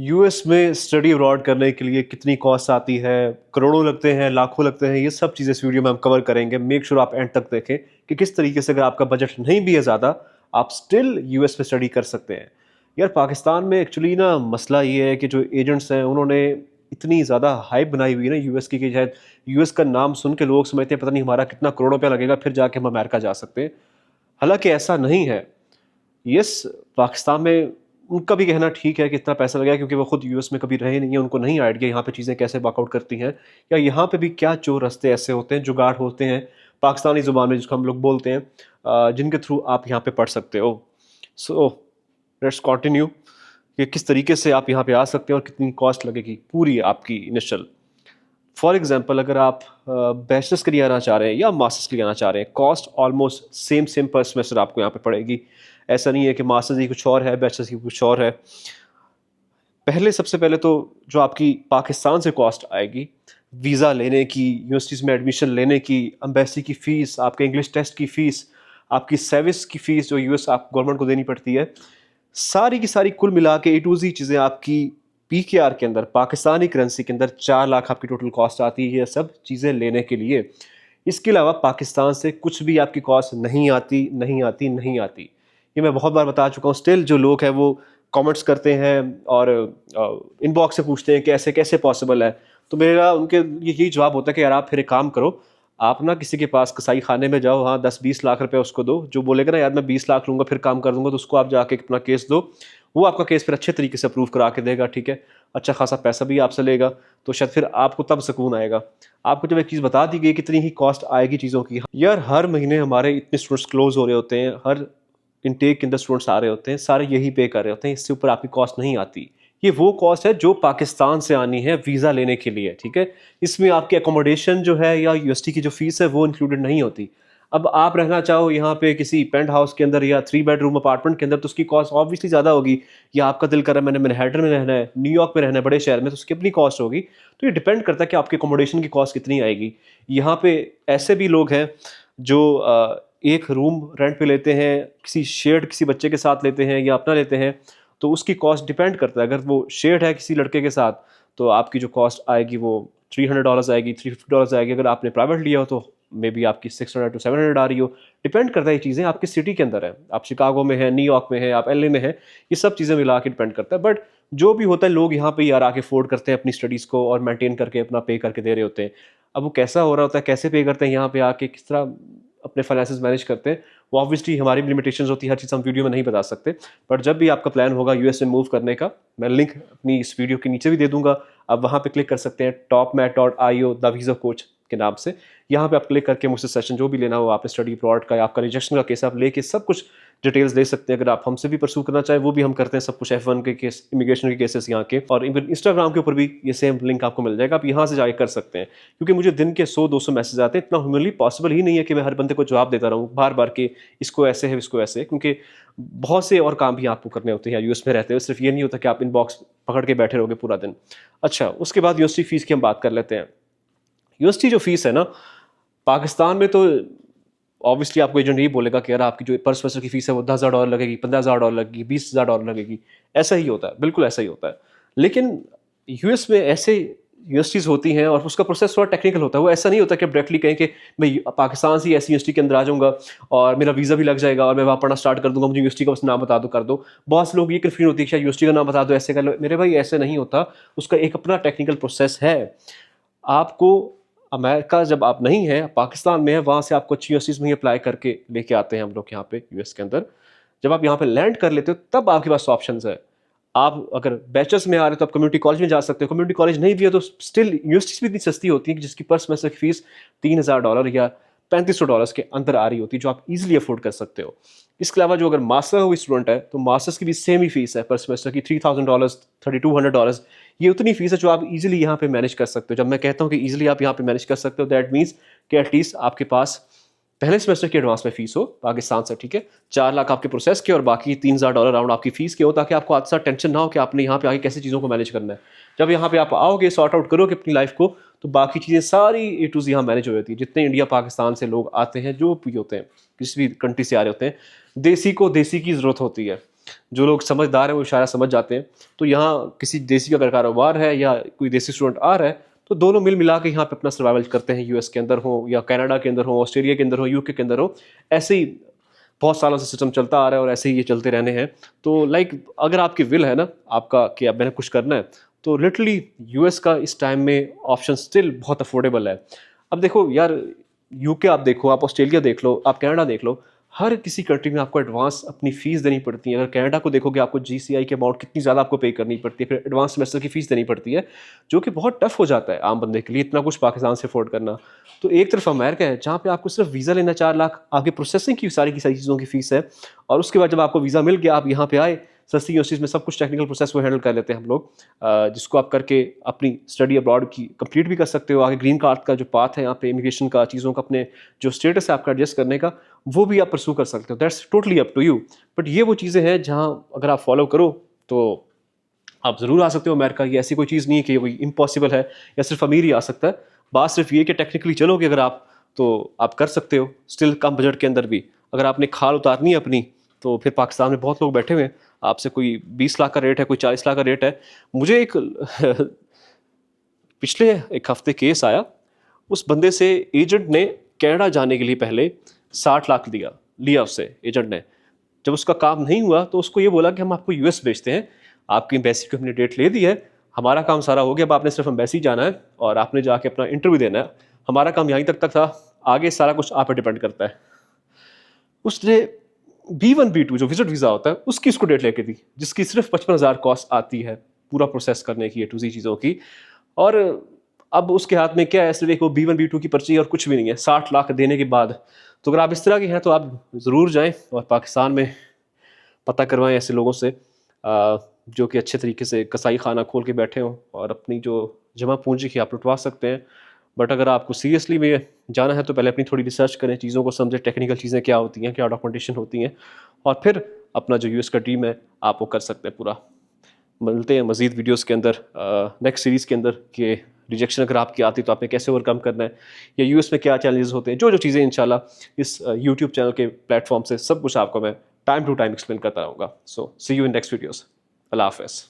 US में study abroad करने के लिए कितनी कॉस्ट आती है, करोड़ों लगते हैं, लाखों लगते हैं, ये सब चीज़ें इस वीडियो में हम कवर करेंगे। मेक श्योर आप एंड तक देखें कि किस तरीके से अगर आपका बजट नहीं भी है ज़्यादा, आप स्टिल यूएस में स्टडी कर सकते हैं। यार पाकिस्तान में एक्चुअली ना मसला ये है कि जो एजेंट्स हैं उन्होंने इतनी ज़्यादा हाइप बनाई हुई है ना यूएस की कि शायद यूएस का नाम सुन के लोग समझते हैं पता नहीं हमारा कितना करोड़ रुपया लगेगा फिर जाके हम अमेरिका जा सकते हैं। हालाँकि ऐसा नहीं है। यस, पाकिस्तान में उनका भी कहना ठीक है कि इतना पैसा लगेगा क्योंकि वो खुद यूएस में कभी रहे नहीं हैं, उनको नहीं आइडिया यहाँ पे चीज़ें कैसे वर्कआउट करती हैं या यहाँ पे भी क्या चोर रास्ते ऐसे होते हैं, जुगाड़ होते हैं, पाकिस्तानी ज़ुबान में जिसको हम लोग बोलते हैं, जिनके थ्रू आप यहाँ पे पढ़ सकते हो। सो लेट्स कंटिन्यू कि किस तरीके से आप यहाँ पे आ सकते हैं और कितनी कॉस्ट लगेगी पूरी आपकी इनिशियल। फॉर एग्जांपल अगर आप बैचलर्स के लिए आना चाह रहे हैं या मास्टर्स के लिए आना चाह रहे हैं, कॉस्ट ऑलमोस्ट सेम सेम पर सेमेस्टर आपको यहाँ पे पड़ेगी। ऐसा नहीं है कि मास्टर्स की कुछ और है, बैचलर्स की कुछ और है। सबसे पहले तो जो आपकी पाकिस्तान से कॉस्ट आएगी, वीज़ा लेने की, यूनिवर्सिटीज़ में एडमिशन लेने की, एम्बेसी की फ़ीस, आपके इंग्लिश टेस्ट की फ़ीस, आपकी सर्विस की फ़ीस जो यूएस आप गवर्नमेंट को देनी पड़ती है, सारी की सारी कुल मिला के ए टू ज़ी चीज़ें आपकी पीकेआर के अंदर, पाकिस्तानी करेंसी के अंदर 4 लाख आपकी टोटल कॉस्ट आती है ये सब चीज़ें लेने के लिए। इसके अलावा पाकिस्तान से कुछ भी आपकी कॉस्ट नहीं आती, नहीं आती, नहीं आती। ये मैं बहुत बार बता चुका हूँ। स्टिल जो लोग हैं वो कमेंट्स करते हैं और इनबॉक्स से पूछते हैं कि ऐसे कैसे पॉसिबल है। तो मेरा उनके यही जवाब होता है कि यार आप फिर एक काम करो, आप ना किसी के पास कसाई खाने में जाओ, हाँ 10-20 लाख रुपए उसको दो, जो बोलेगा ना यार मैं 20 लाख लूँगा फिर काम कर दूँगा, तो उसको आप जाके अपना केस दो। वो आपका केस फिर अच्छे तरीके से अप्रूव करा के देगा, ठीक है? अच्छा खासा पैसा भी आपसे लेगा, तो शायद फिर आपको तब सुकून आएगा। आपको जब एक चीज़ बता दी गई कितनी ही कॉस्ट आएगी चीज़ों की, यार हर महीने हमारे इतने स्टूडेंट्स क्लोज़ हो रहे होते हैं, हर इनटेक के अंदर स्टूडेंट्स आ रहे होते हैं, सारे यही पे कर रहे होते हैं, इससे ऊपर आपकी कॉस्ट नहीं आती। ये वो कॉस्ट है जो पाकिस्तान से आनी है वीज़ा लेने के लिए, ठीक है? इसमें आपकी अकोमोडेशन जो है या यूनिवर्सिटी की जो फ़ीस है वो इंक्लूडेड नहीं होती। अब आप रहना चाहो यहाँ पे किसी पेंट हाउस के अंदर या 3 बेडरूम अपार्टमेंट के अंदर, तो उसकी कॉस्ट ऑब्वियसली ज़्यादा होगी। या आपका दिल कर रहा है मैंने मैनहट्टन में रहना है, न्यूयॉर्क में रहना है, बड़े शहर में, तो उसकी अपनी कॉस्ट होगी। तो ये डिपेंड करता है कि आपकी अकोमोडेशन की कॉस्ट कितनी आएगी। यहाँ पे ऐसे भी लोग हैं जो एक रूम रेंट पे लेते हैं, किसी शेयर्ड किसी बच्चे के साथ लेते हैं या अपना लेते हैं, तो उसकी कॉस्ट डिपेंड करता है। अगर वो शेयर्ड है किसी लड़के के साथ, तो आपकी जो कॉस्ट आएगी वो $300 आएगी, $350 आएगी। अगर आपने प्राइवेट लिया हो तो मे बी आपकी 600 टू 700 आ रही हो। डिपेंड करता है, ये चीज़ें आपकी सिटी के अंदर है, आप शिकागो में है, न्यूयॉर्क में है, आप एलए में है, ये सब चीज़ें मिला के डिपेंड करता है। बट जो भी होता है लोग यहाँ पे यार आके अफोर्ड करते हैं अपनी स्टडीज़ को और मेंटेन करके अपना पे करके दे रहे होते हैं। अब वो कैसा हो रहा होता है, कैसे पे करते हैं यहाँ पे आके, किस तरह अपने फाइनेंसेस मैनेज करते हैं, वो ऑब्वियसली हमारी भी लिमिटेशंस होती है, हर चीज़ हम वीडियो में नहीं बता सकते। बट जब भी आपका प्लान होगा यूएस में मूव करने का, मैं लिंक अपनी इस वीडियो के नीचे भी दे दूंगा, आप वहाँ पे क्लिक कर सकते हैं topmat.io द वीज़ा कोच के नाम से। यहाँ पे आप क्लिक करके मुझसे सेशन जो भी लेना हो, आपने स्टडी अब्रॉड का या आपका रिजेक्शन का केस, आप लेके सब कुछ डिटेल्स ले सकते हैं। अगर आप हमसे भी परसू करना चाहें वो भी हम करते हैं सब कुछ, F1 के केस, इमिग्रेशन के केसेस यहाँ के, और इवन इंस्टाग्राम के ऊपर भी ये सेम लिंक आपको मिल जाएगा, आप यहाँ से जाके कर सकते हैं। क्योंकि मुझे दिन के 100-200 मैसेज आते हैं, इतना ह्यूमनली पॉसिबल ही नहीं है कि मैं हर बंदे को जवाब देता रहूँ बार बार कि इसको ऐसे है, इसको ऐसे है, क्योंकि बहुत से और काम भी आपको करने होते हैं यूएस में रहते हुए। सिर्फ ये नहीं होता कि आप इनबॉक्स पकड़ के बैठे रहोगे पूरा दिन। अच्छा, उसके बाद यूनिवर्सिटी फीस की हम बात कर लेते हैं। यूनिवर्सिटी जो फीस है ना पाकिस्तान में, तो ऑब्वियसली आपको एजेंट यही बोलेगा कि यार आपकी जो पर सेमेस्टर की फीस है वो $10,000 लगेगी, $15,000 लगेगी, $20,000 लगेगी। ऐसा ही होता है, बिल्कुल ऐसा ही होता है। लेकिन यूएस में ऐसे यूनिवर्सिटीज़ होती हैं और उसका प्रोसेस थोड़ा टेक्निकल होता है। वो ऐसा नहीं होता कि आप डायरेक्टली कहें कि मैं पाकिस्तान से ऐसी यूनिवर्सिटी के अंदर आ जाऊँगा और मेरा वीज़ा भी लग जाएगा और मैं वहाँ पढ़ना स्टार्ट कर दूँगा, मुझे यूनिवर्सिटी का बस नाम बता दो, कर दो। बहुत से लोग ये कन्फ्यूजन होती है कि यूनिवर्सिटी का नाम बता दो, ऐसे कर लो। मेरे भाई ऐसे नहीं होता, उसका एक अपना टेक्निकल प्रोसेस है। आपको अमेरिका जब आप नहीं हैं, पाकिस्तान में है, वहाँ से आपको अच्छी यूनिवर्सिटीज़ में ही अप्लाई करके लेके आते हैं हम लोग यहाँ पे यूएस के अंदर। जब आप यहाँ पे लैंड कर लेते हो तब आपके पास ऑप्शंस है। आप अगर बैचलर्स में आ रहे हो तो आप कम्युनिटी कॉलेज में जा सकते हो। कम्युनिटी कॉलेज नहीं भी है तो स्टिल यूनिवर्सिटीज़ भी इतनी सस्ती होती है कि जिसकी पर सेमेस्टर की फीस $3,000 या $3,500 के अंदर आ रही होती है, जो आप इजीली अफोर्ड कर सकते हो। इसके अलावा जो अगर मास्टर हुई स्टूडेंट है तो मास्टर्स की भी सेम ही फीस है पर सेमेस्टर की, $3,000, $3,200। ये उतनी फीस है जो आप इजीली यहाँ पे मैनेज कर सकते हो। जब मैं कहता हूँ कि इजीली आप यहाँ पे मैनेज कर सकते हो, दैट मीन्स कि एटलीस्ट आपके पास पहले सेमेस्टर की एडवांस में फीस हो पाकिस्तान से, ठीक है, 4 लाख आपके प्रोसेस के और बाकी $3,000 राउंड आपकी फीस के हो, ताकि आपको आज सा टेंशन ना हो कि आपने यहाँ पे आके कैसे चीज़ों को मैनेज करना है। जब यहाँ पे आप आओगे, सॉर्ट आउट करोगे अपनी लाइफ को, तो बाकी चीज़ें सारी ए टू ज़ेड यहाँ मैनेज हो जाती है। जितने इंडिया पाकिस्तान से लोग आते हैं, जो भी होते हैं, किसी भी कंट्री से आ रहे होते हैं, देसी को देसी की ज़रूरत होती है। जो लोग समझदार हैं वो इशारा समझ जाते हैं। तो यहाँ किसी देसी का अगर कारोबार है या कोई देसी स्टूडेंट आ रहा है, तो दोनों मिल मिला के यहाँ पे अपना सर्वाइवल करते हैं, यूएस के अंदर हो या कनाडा के अंदर हो, ऑस्ट्रेलिया के अंदर हो, यूके के अंदर हो। ऐसे ही बहुत सालों से सिस्टम चलता आ रहा है और ऐसे ही ये चलते रहने हैं। तो लाइक अगर आपकी विल है ना आपका कि अब मैंने कुछ करना है, तो लिटरली यूएस का इस टाइम में ऑप्शन स्टिल बहुत अफोर्डेबल है। अब देखो यार, यूके आप देखो, आप ऑस्ट्रेलिया देख लो, आप कनाडा देख लो, हर किसी कंट्री में आपको एडवांस अपनी फीस देनी पड़ती है। अगर कनाडा को देखोगे, आपको जीसीआई के अमाउंट कितनी ज़्यादा आपको पे करनी पड़ती है, फिर एडवांस सेमेस्टर की फ़ीस देनी पड़ती है, जो कि बहुत टफ हो जाता है आम बंदे के लिए इतना कुछ पाकिस्तान से अफोर्ड करना। तो एक तरफ अमेरिका है जहाँ पे आपको सिर्फ वीज़ा लेना 4 लाख, आपकी प्रोसेसिंग की सारी चीज़ों की फ़ीस है, और उसके बाद जब आपको वीज़ा मिल गया, आप यहाँ पे आए, सस्ती यूनिवर्सिटीज़ में सब कुछ टेक्निकल प्रोसेस वो हैंडल कर लेते हैं हम लोग, जिसको आप करके अपनी स्टडी अब्रॉड की कंप्लीट भी कर सकते हो। आगे ग्रीन कार्ड का जो पाथ है यहाँ पे, इमिग्रेशन का, चीज़ों का, अपने जो स्टेटस है आपका एडजस्ट करने का, वो भी आप परसू कर सकते हो। That's totally up to you. But ये वो चीज़ें हैं जहाँ अगर आप फॉलो करो तो आप ज़रूर आ सकते हो अमेरिका। ये ऐसी कोई चीज़ नहीं है कि कोई इम्पॉसिबल है या सिर्फ अमीर ही आ सकता है। बात सिर्फ ये कि टेक्निकली चलोगे अगर आप, तो आप कर सकते हो स्टिल कम बजट के अंदर भी। अगर आपने खाल उतारनी है अपनी, तो फिर पाकिस्तान में बहुत लोग बैठे हुए हैं, आपसे कोई 20 लाख का रेट है, कोई 40 लाख का रेट है। मुझे एक पिछले एक हफ्ते केस आया, उस बंदे से एजेंट ने कनाडा जाने के लिए पहले 60 लाख लिया उससे एजेंट ने। जब उसका काम नहीं हुआ तो उसको ये बोला कि हम आपको यूएस भेजते हैं, आपकी एम्बेसी को हमने डेट ले दी है, हमारा काम सारा हो गया, अब आपने सिर्फ एम्बेसी जाना है और आपने जाके अपना इंटरव्यू देना है, हमारा काम यहीं तक था, आगे सारा कुछ आप पे डिपेंड करता है। उसने B1 B2 जो विजिट वीज़ा होता है उसकी उसको डेट लेके दी, जिसकी सिर्फ 55,000 कॉस्ट आती है पूरा प्रोसेस करने की, A to Z चीज़ों की। और अब उसके हाथ में क्या है, सिर्फ एक वो B1 B2 की पर्ची और कुछ भी नहीं है 60 लाख देने के बाद। तो अगर आप इस तरह के हैं तो आप ज़रूर जाएं और पाकिस्तान में पता करवाएं ऐसे लोगों से जो कि अच्छे तरीके से कसाई खाना खोल के बैठे हों और अपनी जो जमा पूंजी की आप लुटवा सकते हैं। बट अगर आपको सीरियसली में जाना है तो पहले अपनी थोड़ी रिसर्च करें, चीज़ों को समझें, टेक्निकल चीज़ें क्या होती हैं, क्या डॉक्यूमेंटेशन होती हैं, और फिर अपना जो यूएस का ड्रीम है आप वो कर सकते हैं पूरा। मिलते हैं मज़ीद वीडियोस के अंदर नेक्स्ट सीरीज़ के अंदर कि रिजेक्शन अगर आपकी आती तो आपने कैसे ओवरकम करना है, या यूएस में क्या चैलेंजेस होते हैं, जो जो चीज़ें इंशाल्लाह इस यूट्यूब चैनल के प्लेटफॉर्म से सब कुछ आपको मैं टाइम टू टाइम एक्सप्लेन करता रहूँगा। सो सी यू इन नेक्स्ट वीडियोज़। अल्लाह हाफ़िज़।